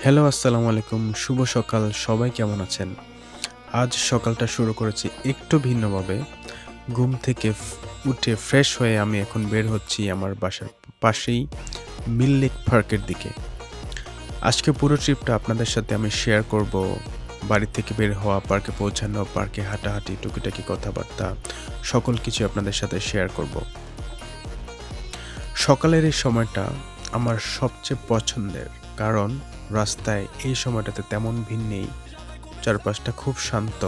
Hello, আসসালামু আলাইকুম। শুভ সকাল। সবাই কেমন আছেন? আজ সকালটা শুরু করেছি একটু ভিন্নভাবে। ঘুম থেকে উঠে ফ্রেশ হয়ে আমি এখন বের হচ্ছি আমার বাসার পাশেই মিল লেক পার্কের দিকে। আজকে পুরো ট্রিপটা আপনাদের সাথে আমি শেয়ার করব। বাড়ি থেকে বের হওয়া, পার্কে পৌঁছানো, পার্কে হাঁটাহাঁটি, টুকিটাকি কথাবার্তা সকল কিছু আপনাদের সাথে শেয়ার করব। সকালের এই সময়টা আমার সবচেয়ে পছন্দের। কারণ রাস্তায় এই সময়টাতে তেমন ভিড় নেই। চারপাশটা খুব শান্ত।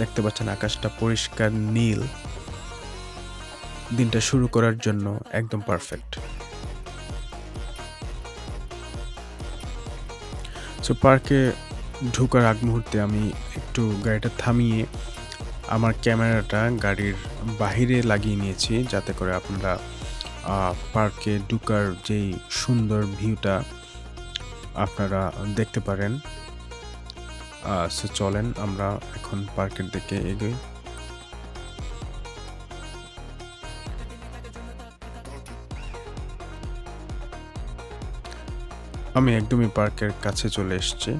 দেখতে পাচ্ছেন আকাশটা পরিষ্কার নীল। দিনটা শুরু করার জন্য একদম পারফেক্ট। সো পার্কে ঢোকার আগ মুহূর্তে আমি একটু গাড়িটা থামিয়ে আমার ক্যামেরাটা গাড়ির বাহিরে লাগিয়ে নিয়েছি, যাতে করে আপনারা পার্কে ঢোকার যেই সুন্দর ভিউটা আপনারা দেখতে পারেন। সো চলেন আমরা এখন পার্কের দিকে এগোই। আমি একদমই পার্কের কাছে চলে এসেছি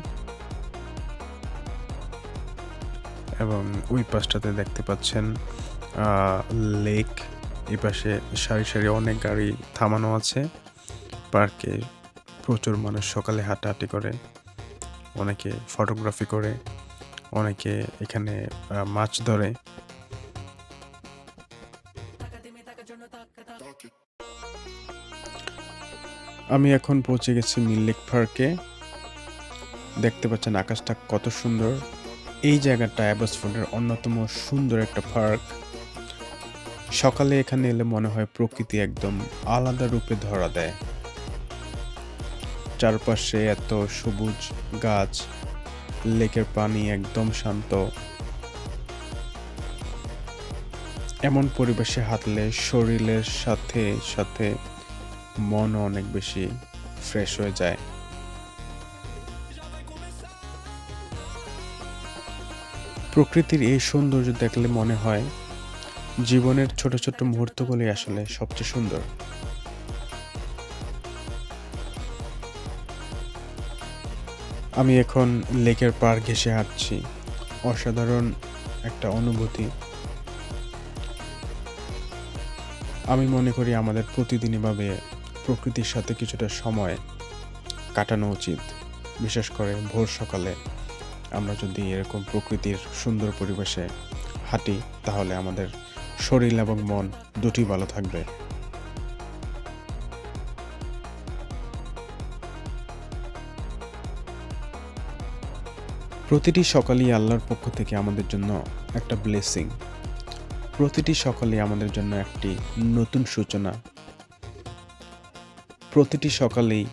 এবং ওই পাশটাতে দেখতে পাচ্ছেন লেক। এই পাশে সারি সারি অনেক গাড়ি থামানো আছে। পার্কে প্রচুর মানুষ সকালে হাঁটাহাঁটি করে, অনেকে ফটোগ্রাফি করে, অনেকে এখানে মাছ ধরে। আমি এখন পৌঁছে গেছি মিল লেক পার্কে। দেখতে পাচ্ছেন আকাশটা কত সুন্দর। এই জায়গাটা অ্যাবসফোর্ডের অন্যতম সুন্দর একটা পার্ক। সকালে এখানে এলে মনে হয় প্রকৃতি একদম আলাদা রূপে ধরা দেয়। চারপাশে এত সবুজ গাছ, লেকের পানি একদম শান্ত। এমন পরিবেশে হাঁটলে শরীরের সাথে সাথে মনও অনেক বেশি ফ্রেশ হয়ে যায়। প্রকৃতির এই সৌন্দর্য দেখলে মনে হয় জীবনের ছোট ছোট মুহূর্তগুলি আসলে সবচেয়ে সুন্দর। আমি এখন লেকের পাড় ঘেঁষে হাঁটছি। অসাধারণ একটা অনুভূতি। আমি মনে করি আমাদের প্রতিদিন এভাবে প্রকৃতির সাথে কিছুটা সময় কাটানো উচিত। বিশেষ করে ভোর সকালে আমরা যদি এরকম প্রকৃতির সুন্দর পরিবেশে হাঁটি, তাহলে আমাদের শরীর এবং মন দুটি ভালো থাকবে। প্রতিটি সকালই আল্লাহর পক্ষ থেকে আমাদের জন্য একটা ব্লেসিং। প্রতিটি সকালই আমাদের জন্য একটি নতুন সূচনা। প্রতিটি সকালেই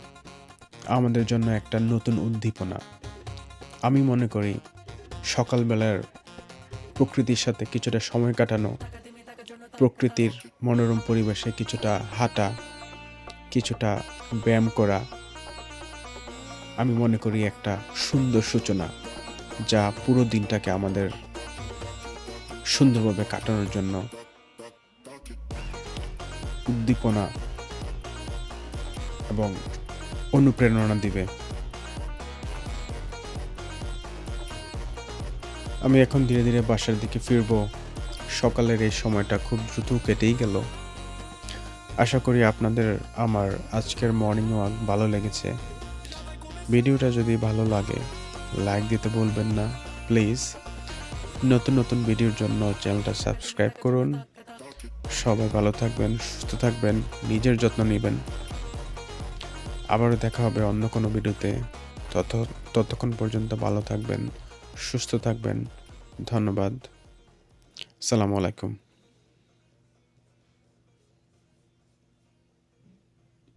আমাদের জন্য একটা নতুন উদ্দীপনা। আমি মনে করি সকালবেলার প্রকৃতির সাথে কিছুটা সময় কাটানো, প্রকৃতির মনোরম পরিবেশে কিছুটা হাঁটা, কিছুটা ব্যায়াম করা, আমি মনে করি একটা সুন্দর সূচনা, যা পুরো দিনটাকে আমাদের সুন্দরভাবে কাটানোর জন্য উদ্দীপনা এবং অনুপ্রেরণা দিবে। আমি এখন ধীরে ধীরে বাসার দিকে ফিরবো। সকালের এই সময়টা খুব দ্রুত কেটেই গেল। আশা করি আপনাদের আমার আজকের মর্নিং ওয়াক ভালো লেগেছে। ভিডিওটা যদি ভালো লাগে লাইক দিতে ভুলবেন না প্লিজ। নতুন নতুন ভিডিওর জন্য চ্যানেলটা সাবস্ক্রাইব করুন। সবাই ভালো থাকবেন, সুস্থ থাকবেন, নিজের যত্ন নেবেন। আবারও দেখা হবে অন্য কোনো ভিডিওতে। ততক্ষণ পর্যন্ত ভালো থাকবেন, সুস্থ থাকবেন। ধন্যবাদ। আসসালামু আলাইকুম।